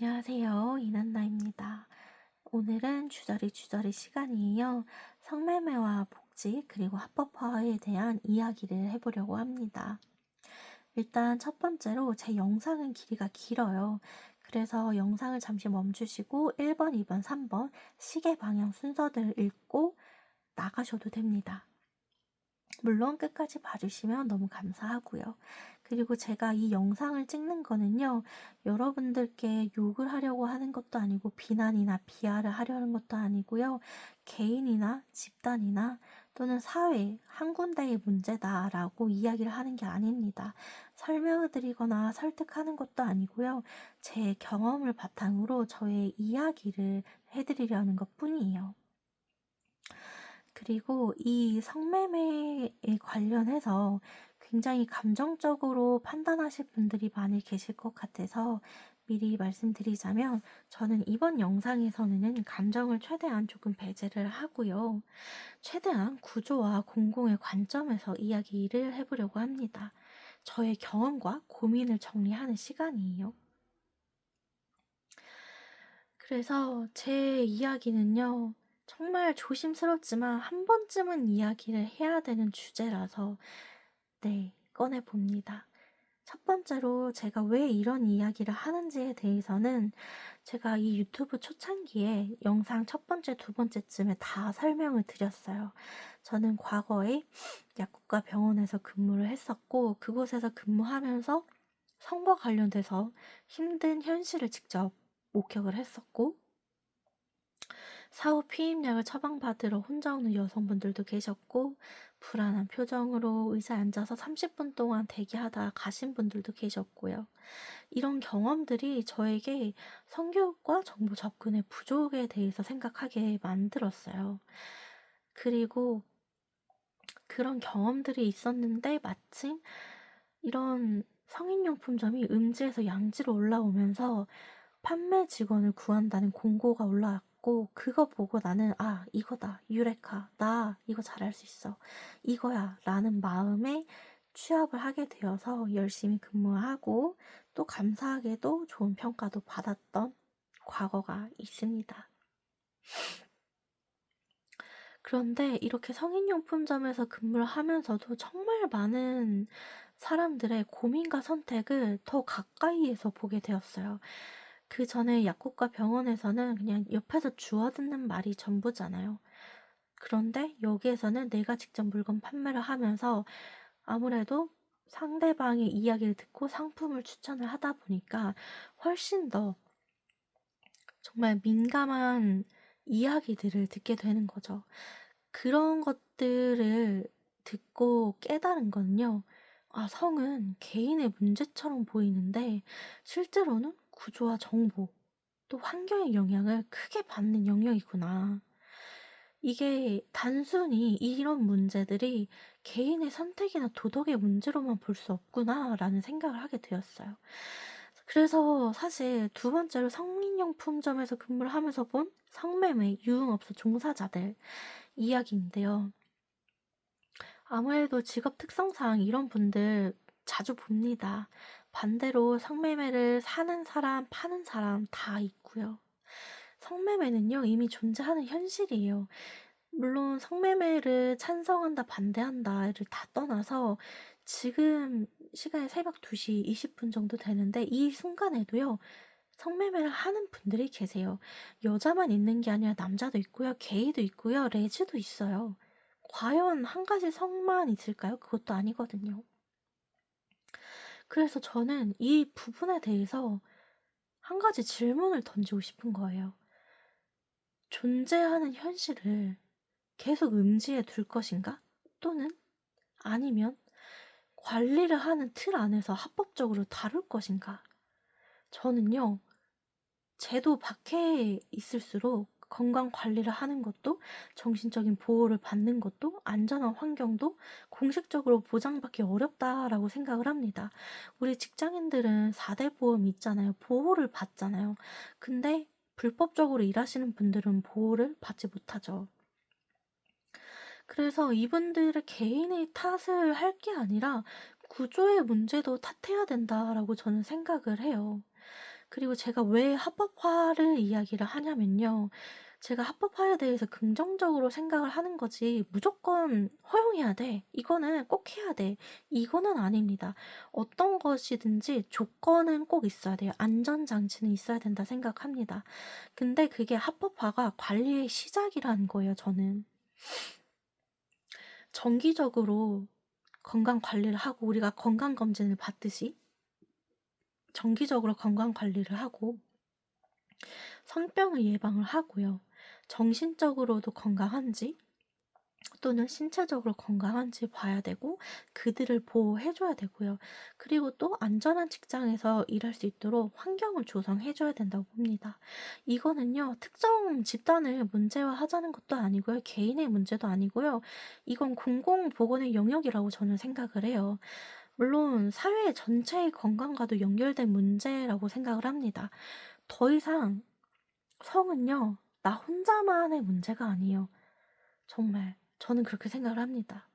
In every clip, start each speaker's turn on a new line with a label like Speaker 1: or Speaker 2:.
Speaker 1: 안녕하세요. 이난나입니다. 오늘은 주저리 시간이에요. 성매매와 복지 그리고 합법화에 대한 이야기를 해보려고 합니다. 일단 첫 번째로 제 영상은 길이가 길어요. 그래서 영상을 잠시 멈추시고 1번, 2번, 3번 시계 방향 순서대로 읽고 나가셔도 됩니다. 물론 끝까지 봐주시면 너무 감사하고요. 그리고 제가 이 영상을 찍는 거는요, 여러분들께 욕을 하려고 하는 것도 아니고 비난이나 비하를 하려는 것도 아니고요. 개인이나 집단이나 또는 사회 한 군데의 문제다라고 이야기를 하는 게 아닙니다. 설명을 드리거나 설득하는 것도 아니고요. 제 경험을 바탕으로 저의 이야기를 해드리려는 것 뿐이에요. 그리고 이 성매매에 관련해서 굉장히 감정적으로 판단하실 분들이 많이 계실 것 같아서 미리 말씀드리자면, 저는 이번 영상에서는 감정을 최대한 조금 배제를 하고요. 최대한 구조와 공공의 관점에서 이야기를 해보려고 합니다. 저의 경험과 고민을 정리하는 시간이에요. 그래서 제 이야기는요, 정말 조심스럽지만 한 번쯤은 이야기를 해야 되는 주제라서 꺼내봅니다. 첫 번째로 제가 왜 이런 이야기를 하는지에 대해서는 제가 이 유튜브 초창기에 영상 첫 번째, 두 번째쯤에 다 설명을 드렸어요. 저는 과거에 약국과 병원에서 근무를 했었고, 그곳에서 근무하면서 성과 관련돼서 힘든 현실을 직접 목격을 했었고, 사후 피임약을 처방받으러 혼자 오는 여성분들도 계셨고, 불안한 표정으로 의자에 앉아서 30분 동안 대기하다 가신 분들도 계셨고요. 이런 경험들이 저에게 성교육과 정보 접근의 부족에 대해서 생각하게 만들었어요. 그리고 그런 경험들이 있었는데 마침 이런 성인용품점이 음지에서 양지로 올라오면서 판매 직원을 구한다는 공고가 올라왔고, 그거 보고 나는 이거다, 유레카, 나 이거 잘할 수 있어, 이거야 라는 마음에 취업을 하게 되어서 열심히 근무하고, 또 감사하게도 좋은 평가도 받았던 과거가 있습니다. 그런데 이렇게 성인용품점에서 근무를 하면서도 정말 많은 사람들의 고민과 선택을 더 가까이에서 보게 되었어요. 그 전에 약국과 병원에서는 그냥 옆에서 주워듣는 말이 전부잖아요. 그런데 여기에서는 내가 직접 물건 판매를 하면서 아무래도 상대방의 이야기를 듣고 상품을 추천을 하다 보니까 훨씬 더 정말 민감한 이야기들을 듣게 되는 거죠. 그런 것들을 듣고 깨달은 건요, 성은 개인의 문제처럼 보이는데 실제로는 구조와 정보, 또 환경의 영향을 크게 받는 영역이구나. 이게 단순히 이런 문제들이 개인의 선택이나 도덕의 문제로만 볼 수 없구나라는 생각을 하게 되었어요. 그래서 사실 두 번째로 성인용품점에서 근무를 하면서 본 성매매 유흥업소 종사자들 이야기인데요. 아무래도 직업 특성상 이런 분들 자주 봅니다. 반대로 성매매를 사는 사람, 파는 사람 다 있고요. 성매매는요, 이미 존재하는 현실이에요. 물론 성매매를 찬성한다, 반대한다를 다 떠나서 지금 시간이 새벽 2시 20분 정도 되는데, 이 순간에도요, 성매매를 하는 분들이 계세요. 여자만 있는 게 아니라 남자도 있고요, 게이도 있고요, 레즈도 있어요. 과연 한 가지 성만 있을까요? 그것도 아니거든요. 그래서 저는 이 부분에 대해서 한 가지 질문을 던지고 싶은 거예요. 존재하는 현실을 계속 음지에 둘 것인가? 또는 아니면 관리를 하는 틀 안에서 합법적으로 다룰 것인가? 저는요, 제도 밖에 있을수록 건강 관리를 하는 것도, 정신적인 보호를 받는 것도, 안전한 환경도 공식적으로 보장받기 어렵다라고 생각을 합니다. 우리 직장인들은 4대 보험 있잖아요. 보호를 받잖아요. 근데 불법적으로 일하시는 분들은 보호를 받지 못하죠. 그래서 이분들의 개인의 탓을 할 게 아니라 구조의 문제도 탓해야 된다라고 저는 생각을 해요. 그리고 제가 왜 합법화를 이야기를 하냐면요. 제가 합법화에 대해서 긍정적으로 생각을 하는 거지 무조건 허용해야 돼. 이거는 꼭 해야 돼. 이거는 아닙니다. 어떤 것이든지 조건은 꼭 있어야 돼요. 안전장치는 있어야 된다 생각합니다. 근데 그게 합법화가 관리의 시작이라는 거예요, 저는. 정기적으로 건강 관리를 하고 우리가 건강 검진을 받듯이 정기적으로 건강 관리를 하고 성병을 예방을 하고요. 정신적으로도 건강한지 또는 신체적으로 건강한지 봐야 되고 그들을 보호해 줘야 되고요. 그리고 또 안전한 직장에서 일할 수 있도록 환경을 조성해 줘야 된다고 봅니다. 이거는요. 특정 집단을 문제화하자는 것도 아니고요. 개인의 문제도 아니고요. 이건 공공보건의 영역이라고 저는 생각을 해요. 물론 사회 전체의 건강과도 연결된 문제라고 생각을 합니다. 더 이상 성은요. 나 혼자만의 문제가 아니에요. 정말 저는 그렇게 생각을 합니다.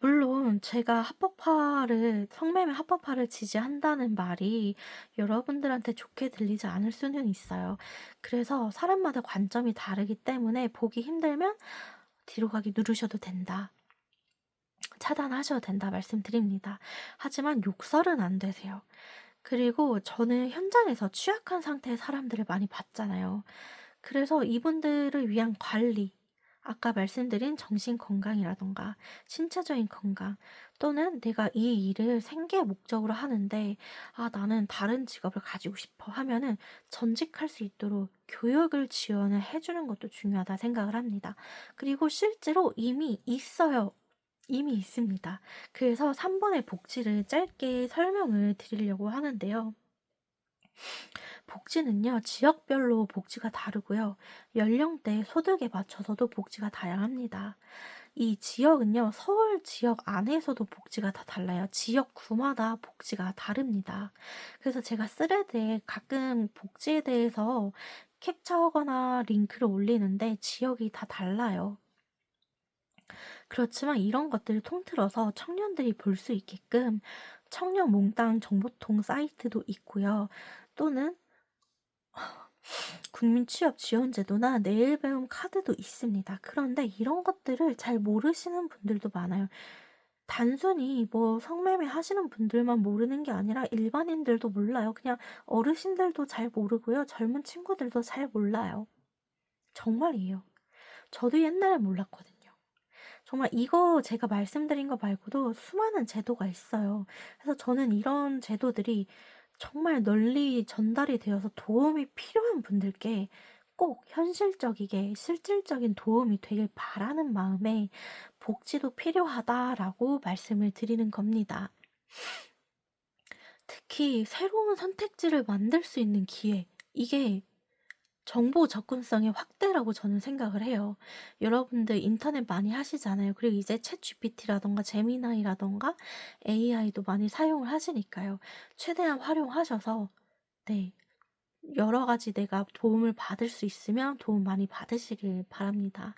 Speaker 1: 물론 제가 성매매 합법화를 지지한다는 말이 여러분들한테 좋게 들리지 않을 수는 있어요. 그래서 사람마다 관점이 다르기 때문에 보기 힘들면 뒤로 가기 누르셔도 된다. 차단하셔도 된다 말씀드립니다. 하지만 욕설은 안 되세요. 그리고 저는 현장에서 취약한 상태의 사람들을 많이 봤잖아요. 그래서 이분들을 위한 관리, 아까 말씀드린 정신 건강이라던가 신체적인 건강, 또는 내가 이 일을 생계 목적으로 하는데, 아, 나는 다른 직업을 가지고 싶어 하면은 전직할 수 있도록 교육을 지원을 해주는 것도 중요하다 생각을 합니다. 그리고 실제로 이미 있어요. 이미 있습니다. 그래서 3번의 복지를 짧게 설명을 드리려고 하는데요. 복지는요, 지역별로 복지가 다르고요. 연령대, 소득에 맞춰서도 복지가 다양합니다. 이 지역은요, 서울 지역 안에서도 복지가 다 달라요. 지역구마다 복지가 다릅니다. 그래서 제가 스레드에 가끔 복지에 대해서 캡처하거나 링크를 올리는데 지역이 다 달라요. 그렇지만 이런 것들을 통틀어서 청년들이 볼 수 있게끔 청년 몽땅 정보통 사이트도 있고요. 또는 국민 취업 지원 제도나 내일 배움 카드도 있습니다. 그런데 이런 것들을 잘 모르시는 분들도 많아요. 단순히 뭐 성매매 하시는 분들만 모르는 게 아니라 일반인들도 몰라요. 그냥 어르신들도 잘 모르고요. 젊은 친구들도 잘 몰라요. 정말이에요. 저도 옛날에 몰랐거든요. 정말 이거 제가 말씀드린 거 말고도 수많은 제도가 있어요. 그래서 저는 이런 제도들이 정말 널리 전달이 되어서 도움이 필요한 분들께 꼭 현실적이게 실질적인 도움이 되길 바라는 마음에 복지도 필요하다라고 말씀을 드리는 겁니다. 특히 새로운 선택지를 만들 수 있는 기회, 이게 정보 접근성의 확대라고 저는 생각을 해요. 여러분들 인터넷 많이 하시잖아요. 그리고 이제 챗GPT라든가 제미나이라든가 AI도 많이 사용을 하시니까요. 최대한 활용하셔서 네, 여러 가지 내가 도움을 받을 수 있으면 도움 많이 받으시길 바랍니다.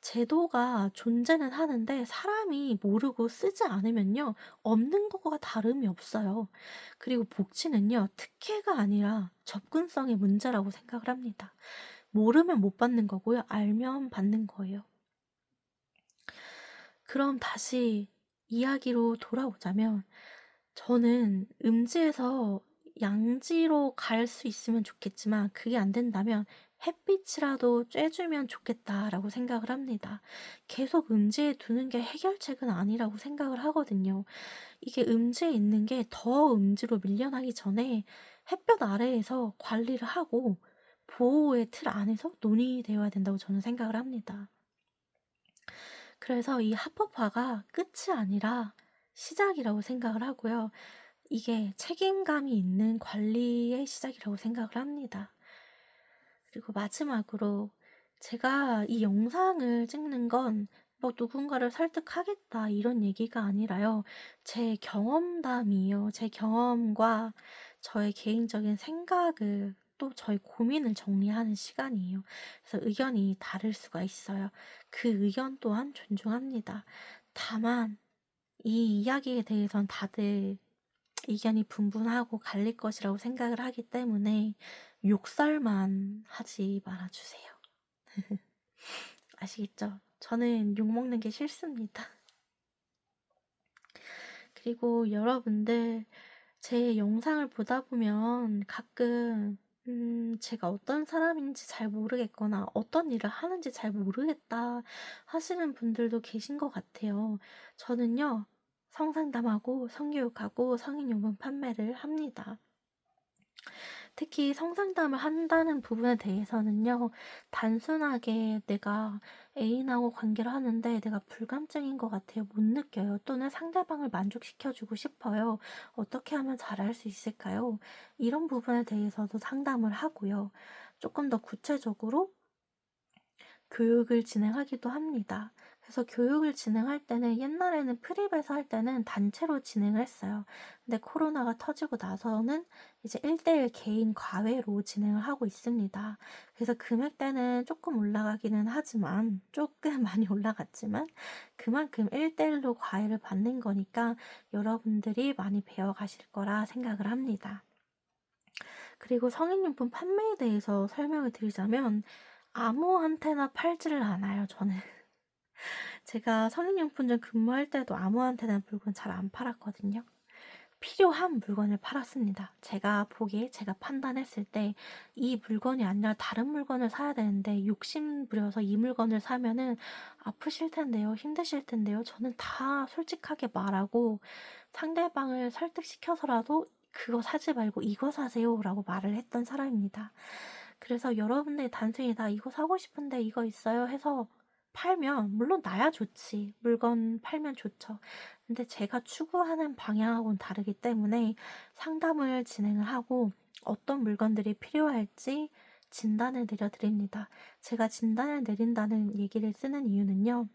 Speaker 1: 제도가 존재는 하는데 사람이 모르고 쓰지 않으면요, 없는 것과 다름이 없어요. 그리고 복지는요, 특혜가 아니라 접근성의 문제라고 생각을 합니다. 모르면 못 받는 거고요, 알면 받는 거예요. 그럼 다시 이야기로 돌아오자면, 저는 음지에서 양지로 갈 수 있으면 좋겠지만 그게 안 된다면 햇빛이라도 쬐주면 좋겠다라고 생각을 합니다. 계속 음지에 두는 게 해결책은 아니라고 생각을 하거든요. 이게 음지에 있는 게 더 음지로 밀려나기 전에 햇볕 아래에서 관리를 하고 보호의 틀 안에서 논의되어야 된다고 저는 생각을 합니다. 그래서 이 합법화가 끝이 아니라 시작이라고 생각을 하고요. 이게 책임감이 있는 관리의 시작이라고 생각을 합니다. 그리고 마지막으로 제가 이 영상을 찍는 건 뭐 누군가를 설득하겠다 이런 얘기가 아니라요. 제 경험담이에요. 제 경험과 저의 개인적인 생각을 또 저의 고민을 정리하는 시간이에요. 그래서 의견이 다를 수가 있어요. 그 의견 또한 존중합니다. 다만 이 이야기에 대해선 다들 의견이 분분하고 갈릴 것이라고 생각을 하기 때문에 욕설만 하지 말아 주세요. 아시겠죠? 저는 욕먹는 게 싫습니다. 그리고 여러분들 제 영상을 보다 보면 가끔 제가 어떤 사람인지 잘 모르겠거나 어떤 일을 하는지 잘 모르겠다 하시는 분들도 계신 것 같아요. 저는요, 성상담하고 성교육하고 성인용품 판매를 합니다. 특히 성상담을 한다는 부분에 대해서는요, 단순하게 내가 애인하고 관계를 하는데 내가 불감증인 것 같아요. 못 느껴요. 또는 상대방을 만족시켜주고 싶어요. 어떻게 하면 잘할 수 있을까요? 이런 부분에 대해서도 상담을 하고요. 조금 더 구체적으로 교육을 진행하기도 합니다. 그래서 교육을 진행할 때는 옛날에는 프립에서 할 때는 단체로 진행을 했어요. 근데 코로나가 터지고 나서는 이제 1대1 개인 과외로 진행을 하고 있습니다. 그래서 금액대는 조금 올라가기는 하지만, 조금 많이 올라갔지만, 그만큼 1대1로 과외를 받는 거니까 여러분들이 많이 배워가실 거라 생각을 합니다. 그리고 성인용품 판매에 대해서 설명을 드리자면, 아무한테나 팔지를 않아요, 저는. 제가 성인용품점 근무할 때도 아무한테나 물건 잘 안 팔았거든요. 필요한 물건을 팔았습니다. 제가 보기에 제가 판단했을 때 이 물건이 아니라 다른 물건을 사야 되는데 욕심 부려서 이 물건을 사면은 아프실 텐데요, 힘드실 텐데요. 저는 다 솔직하게 말하고 상대방을 설득시켜서라도 그거 사지 말고 이거 사세요라고 말을 했던 사람입니다. 그래서 여러분들이 단순히 나 이거 사고 싶은데 이거 있어요 해서 팔면 물론 나야 좋지. 물건 팔면 좋죠. 근데 제가 추구하는 방향하고는 다르기 때문에 상담을 진행을 하고 어떤 물건들이 필요할지 진단을 내려드립니다. 제가 진단을 내린다는 얘기를 쓰는 이유는요,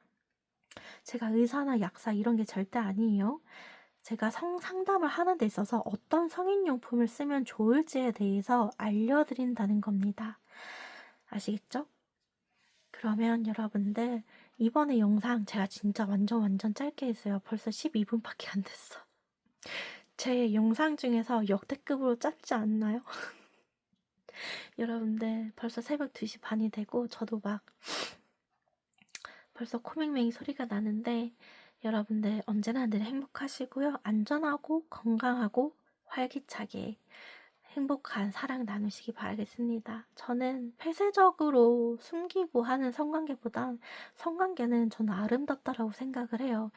Speaker 1: 제가 의사나 약사 이런 게 절대 아니에요. 제가 상담을 하는 데 있어서 어떤 성인용품을 쓰면 좋을지에 대해서 알려드린다는 겁니다. 아시겠죠? 그러면 여러분들, 이번에 영상 제가 진짜 완전 짧게 했어요. 벌써 12분밖에 안 됐어. 제 영상 중에서 역대급으로 짧지 않나요? 여러분들, 벌써 새벽 2시 반이 되고 저도 막 벌써 코맹맹이 소리가 나는데, 여러분들 언제나 늘 행복하시고요. 안전하고 건강하고 활기차게 행복한 사랑 나누시기 바라겠습니다. 저는 폐쇄적으로 숨기고 하는 성관계보단 성관계는 저는 아름답다라고 생각을 해요.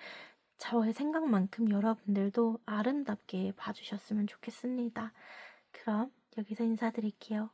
Speaker 1: 저의 생각만큼 여러분들도 아름답게 봐주셨으면 좋겠습니다. 그럼 여기서 인사드릴게요.